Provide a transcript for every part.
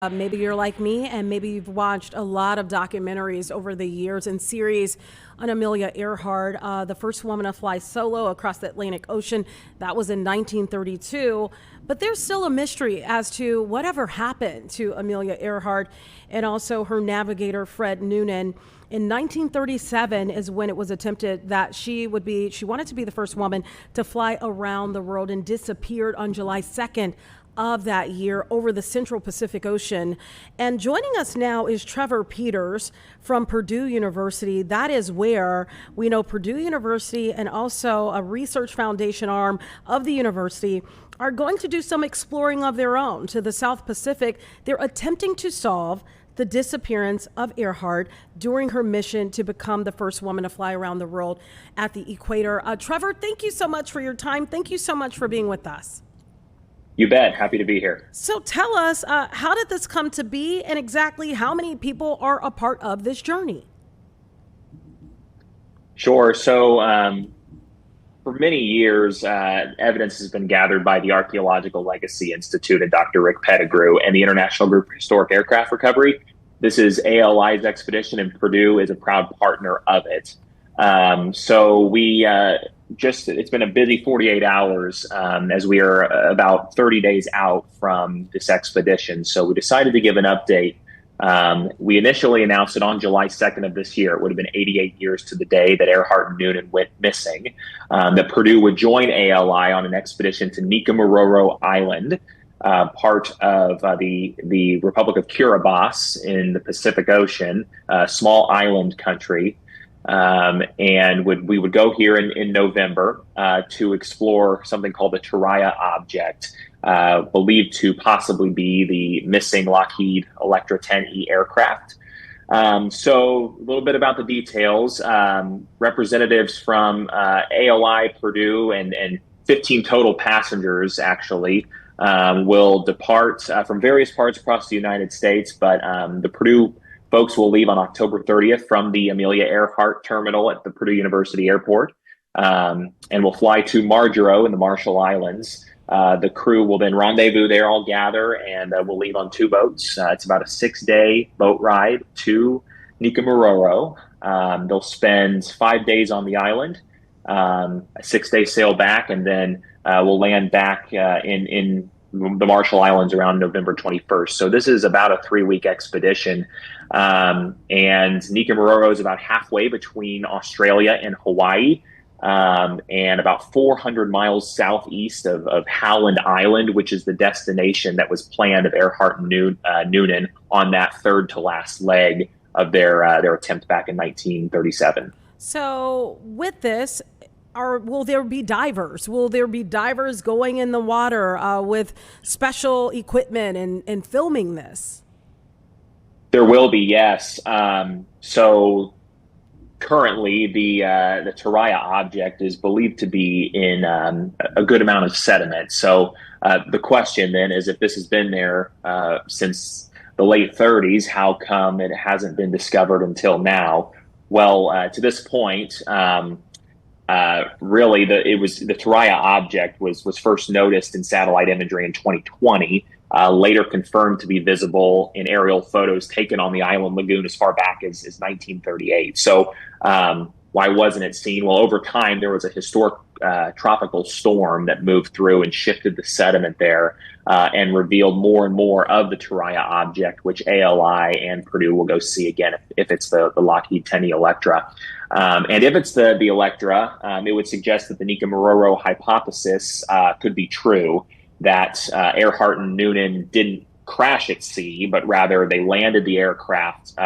Maybe you're like me, and maybe you've watched a lot of documentaries over the years and series on Amelia Earhart, the first woman to fly solo across the Atlantic Ocean. That was in 1932. But there's still a mystery as to whatever happened to Amelia Earhart and also her navigator, Fred Noonan. In 1937 is when it was attempted that she wanted to be the first woman to fly around the world, and disappeared on July 2nd of that year over the Central Pacific Ocean. And joining us now is Trevor Peters from Purdue University. That is where we know Purdue University and also a research foundation arm of the university are going to do some exploring of their own to the South Pacific. They're attempting to solve the disappearance of Earhart during her mission to become the first woman to fly around the world at the equator. Trevor, thank you so much for your time. Thank you so much for being with us. You bet. Happy to be here. So tell us, how did this come to be, and exactly how many people are a part of this journey? Sure. So for many years, evidence has been gathered by the Archaeological Legacy Institute and Dr. Rick Pettigrew and the International Group for Historic Aircraft Recovery. This is ALI's expedition, and Purdue is a proud partner of it. It's been a busy 48 hours as we are about 30 days out from this expedition. So we decided to give an update. We initially announced it on July 2nd of this year. It would have been 88 years to the day that Earhart and Noonan went missing, that Purdue would join ALI on an expedition to Nicomaroro Island, part of the Republic of Kiribati in the Pacific Ocean, a small island country. And we would go here in November to explore something called the Turaya object, believed to possibly be the missing Lockheed Electra 10E aircraft. So a little bit about the details. Representatives from ALI, Purdue, and 15 total passengers actually will depart from various parts across the United States, but the Purdue folks will leave on October 30th from the Amelia Earhart terminal at the Purdue University Airport, and will fly to Marjaro in the Marshall Islands. The crew will then rendezvous there, all gather, and we'll leave on two boats. It's about a 6-day boat ride to Nicomaroro. They'll spend 5 days on the island, a 6-day sail back, and then we'll land back in the Marshall Islands around November 21st. So this is about a 3-week expedition. And Nicomaroro is about halfway between Australia and Hawaii, and about 400 miles southeast of Howland Island, which is the destination that was planned of Earhart and Noonan on that third to last leg of their attempt back in 1937. So with this, will there be divers? Will there be divers going in the water with special equipment and filming this? There will be, yes. So currently, the Turaya object is believed to be in a good amount of sediment. So the question then is, if this has been there since the late 30s, how come it hasn't been discovered until now? Well, to this point, really, the Turaya object was first noticed in satellite imagery in 2020. Later confirmed to be visible in aerial photos taken on the island lagoon as far back as 1938. So why wasn't it seen? Well, over time, there was a historic tropical storm that moved through and shifted the sediment there and revealed more and more of the Turaya object, which ALI and Purdue will go see again if it's the Lockheed 10E Electra. And if it's the Electra, it would suggest that the Nicomaroro hypothesis could be true, that Earhart and Noonan didn't crash at sea, but rather they landed the aircraft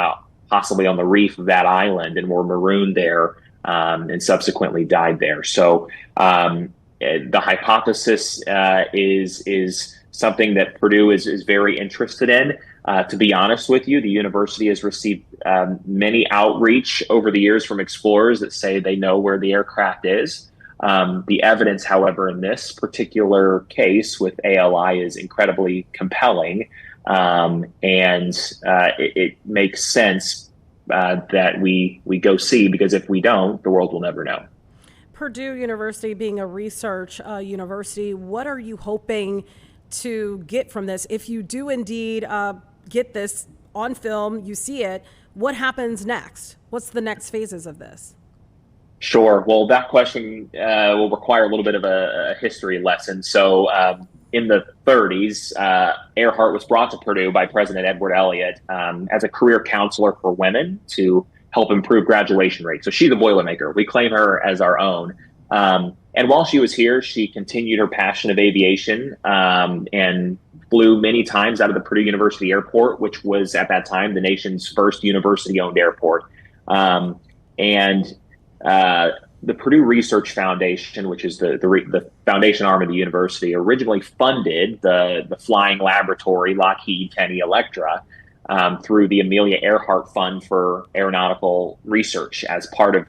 possibly on the reef of that island and were marooned there and subsequently died there. So the hypothesis is something that Purdue is very interested in. To be honest with you, the university has received many outreach over the years from explorers that say they know where the aircraft is. The evidence, however, in this particular case with ALI is incredibly compelling, and it makes sense that we go see, because if we don't, the world will never know. Purdue University being a research university, what are you hoping to get from this if you do indeed get this on film, you see it. What happens next? What's the next phases of this? Sure. Well, that question will require a little bit of a history lesson. So, in the 30s, Earhart was brought to Purdue by President Edward Elliott as a career counselor for women to help improve graduation rates. So she's a Boilermaker. We claim her as our own. And while she was here, she continued her passion of aviation and flew many times out of the Purdue University Airport, which was at that time the nation's first university-owned airport. The Purdue Research Foundation, which is the foundation arm of the university, originally funded the flying laboratory Lockheed Kenny Electra through the Amelia Earhart Fund for Aeronautical Research as part of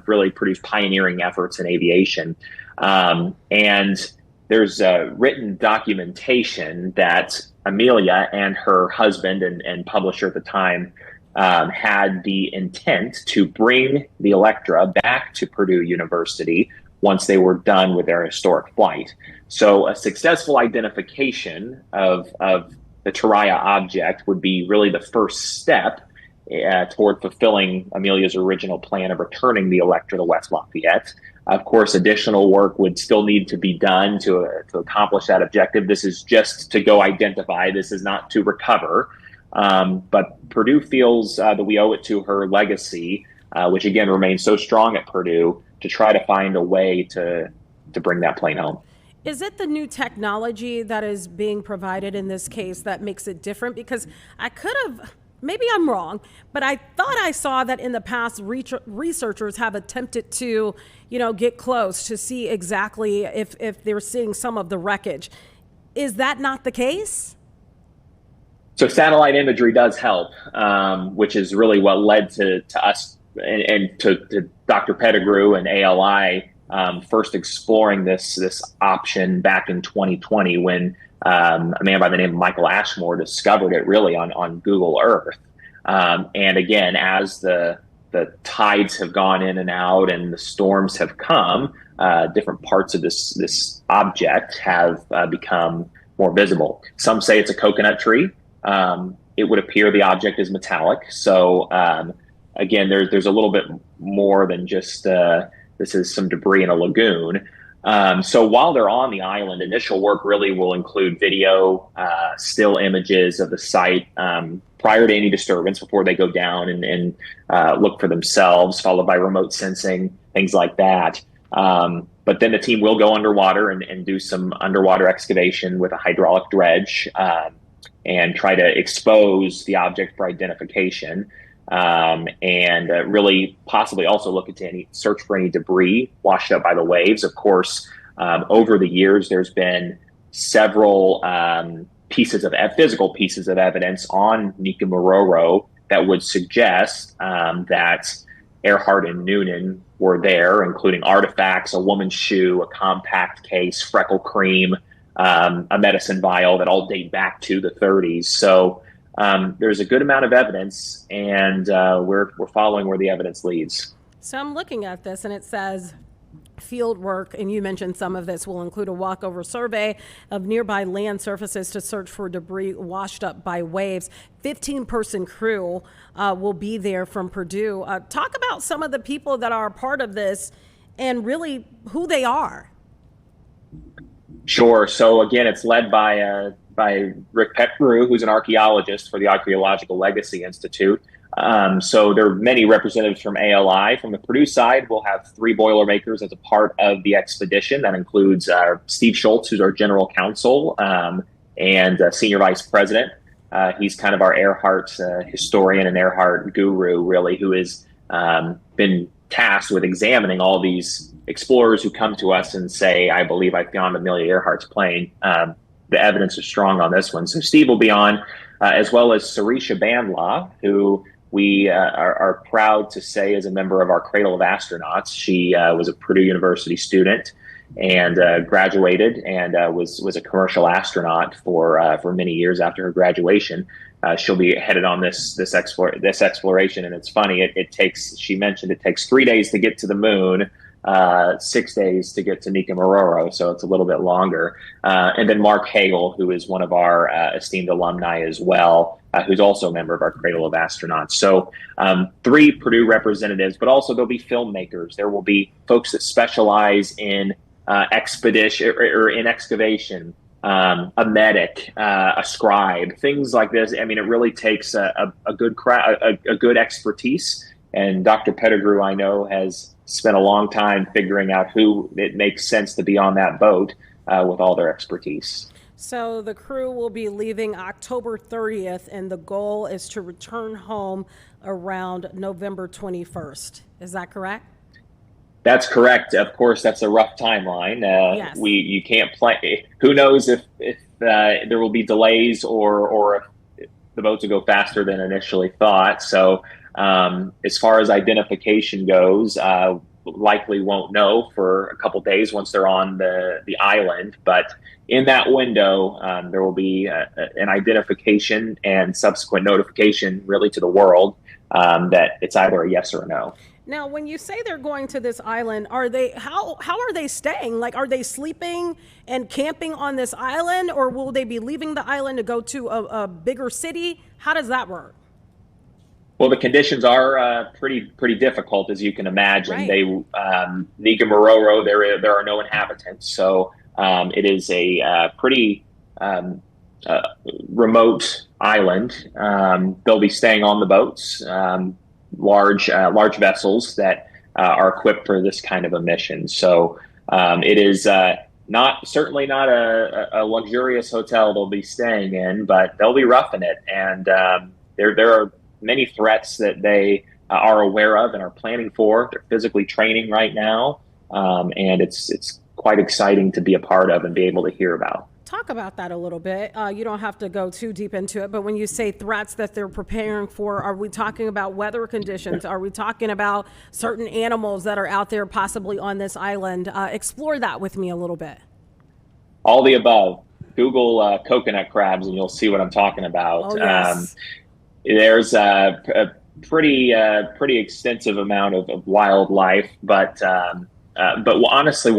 really Purdue's pioneering efforts in aviation. And there's written documentation that Amelia and her husband and publisher at the time had the intent to bring the Electra back to Purdue University once they were done with their historic flight. So a successful identification of the Turaya object would be really the first step toward fulfilling Amelia's original plan of returning the Electra to West Lafayette. Of course, additional work would still need to be done to accomplish that objective. This is just to go identify. This is not to recover. But Purdue feels that we owe it to her legacy, which again remains so strong at Purdue, to try to find a way to bring that plane home. Is it the new technology that is being provided in this case that makes it different? Because I could have, maybe I'm wrong, but I thought I saw that in the past researchers have attempted to, get close to see exactly if they're seeing some of the wreckage. Is that not the case? So satellite imagery does help, which is really what led to us and to Dr. Pettigrew and ALI first exploring this option back in 2020 when a man by the name of Michael Ashmore discovered it really on Google Earth. And again, as the tides have gone in and out and the storms have come, different parts of this object have become more visible. Some say it's a coconut tree. It would appear the object is metallic. So again, there's a little bit more than just this is some debris in a lagoon. So while they're on the island, initial work really will include video, still images of the site prior to any disturbance before they go down and look for themselves, followed by remote sensing, things like that. But then the team will go underwater and do some underwater excavation with a hydraulic dredge and try to expose the object for identification. And really possibly also look into any search for any debris washed up by the waves. Of course, over the years, there's been several physical pieces of evidence on Nikamororo that would suggest that Earhart and Noonan were there, including artifacts, a woman's shoe, a compact case, freckle cream, a medicine vial that all date back to the 30s. So there's a good amount of evidence, and we're following where the evidence leads. So I'm looking at this, and it says field work, and you mentioned some of this will include a walkover survey of nearby land surfaces to search for debris washed up by waves. 15-person crew will be there from Purdue. Talk about some of the people that are a part of this and really who they are. Sure. So again, it's led by Rick Pettigrew, who's an archaeologist for the Archaeological Legacy Institute. So there are many representatives from ALI. From the Purdue side, we'll have 3 Boilermakers as a part of the expedition. That includes Steve Schultz, who's our general counsel and senior vice president. He's kind of our Earhart historian and Earhart guru, really, who has been tasked with examining all these explorers who come to us and say, I believe I found Amelia Earhart's plane. The evidence is strong on this one. So Steve will be on, as well as Sarisha Bandla, who we are proud to say is a member of our Cradle of Astronauts. She was a Purdue University student and graduated and was a commercial astronaut for many years after her graduation. She'll be headed on this exploration, and it's funny. She mentioned it takes 3 days to get to the moon, 6 days to get to Nicomaroro, so it's a little bit longer. And then Mark Hagel, who is one of our esteemed alumni as well, who's also a member of our Cradle of Astronauts. So 3 Purdue representatives, but also there'll be filmmakers. There will be folks that specialize in expedition or in excavation, a medic, a scribe, things like this. I mean, it really takes a good expertise. And Dr. Pettigrew, I know, has spent a long time figuring out who it makes sense to be on that boat with all their expertise. So the crew will be leaving October 30th, and the goal is to return home around November 21st. Is that correct? That's correct. Of course, that's a rough timeline. Yes. You can't play. Who knows if there will be delays or if the boats will go faster than initially thought. So as far as identification goes, likely won't know for a couple days once they're on the island. But in that window, there will be an identification and subsequent notification, really, to the world that it's either a yes or a no. Now, when you say they're going to this island, are they how are they staying? Like, are they sleeping and camping on this island, or will they be leaving the island to go to a bigger city? How does that work? Well, the conditions are pretty difficult, as you can imagine. Right. They Nicomaroro, there are no inhabitants, so it is a pretty remote island. They'll be staying on the boats, large vessels that are equipped for this kind of a mission. So it is certainly not a luxurious hotel they'll be staying in, but they'll be roughing it. And there are many threats that they are aware of and are planning for. They're physically training right now, and it's quite exciting to be a part of and be able to hear about. Talk about that a little bit. You don't have to go too deep into it, but when you say threats that they're preparing for, are we talking about weather conditions? Are we talking about certain animals that are out there possibly on this island? Explore that with me a little bit. All the above. Google coconut crabs and you'll see what I'm talking about. Oh, yes. There's a pretty extensive amount of wildlife, but honestly,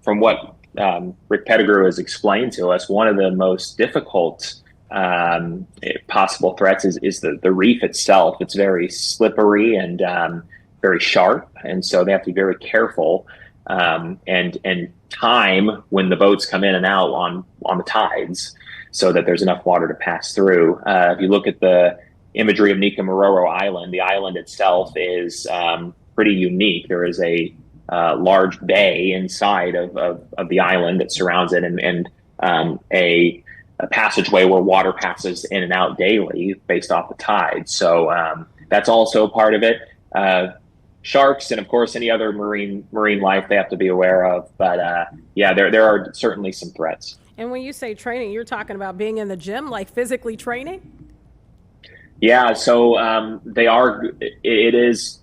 from what Rick Pettigrew has explained to us, one of the most difficult possible threats is the reef itself. It's very slippery and very sharp, and so they have to be very careful and time when the boats come in and out on the tides, so that there's enough water to pass through. If you look at the imagery of Nicomaroro Island, the island itself is pretty unique. There is a large bay inside of the island that surrounds it, and a passageway where water passes in and out daily based off the tide. So that's also part of it. Sharks and, of course, any other marine life they have to be aware of. But yeah, there are certainly some threats. And when you say training, you're talking about being in the gym, like physically training? Yeah, so they are. It is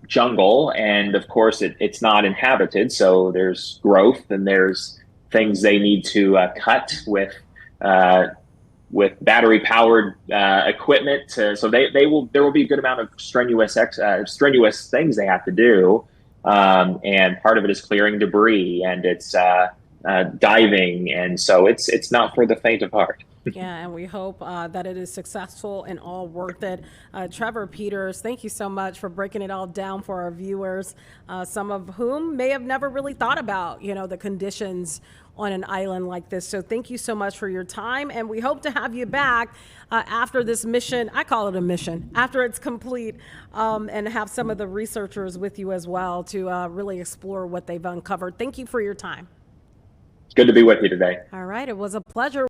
jungle, and of course it's not inhabited, so there's growth and there's things they need to cut with battery powered equipment. So there will be a good amount of strenuous things they have to do, and part of it is clearing debris, and it's diving, and so it's not for the faint of heart. Yeah, and we hope that it is successful and all worth it. Trevor Peters, thank you so much for breaking it all down for our viewers, some of whom may have never really thought about, the conditions on an island like this. So thank you so much for your time, and we hope to have you back after this mission. I call it a mission, after it's complete, and have some of the researchers with you as well to really explore what they've uncovered. Thank you for your time. Good to be with you today. All right, it was a pleasure.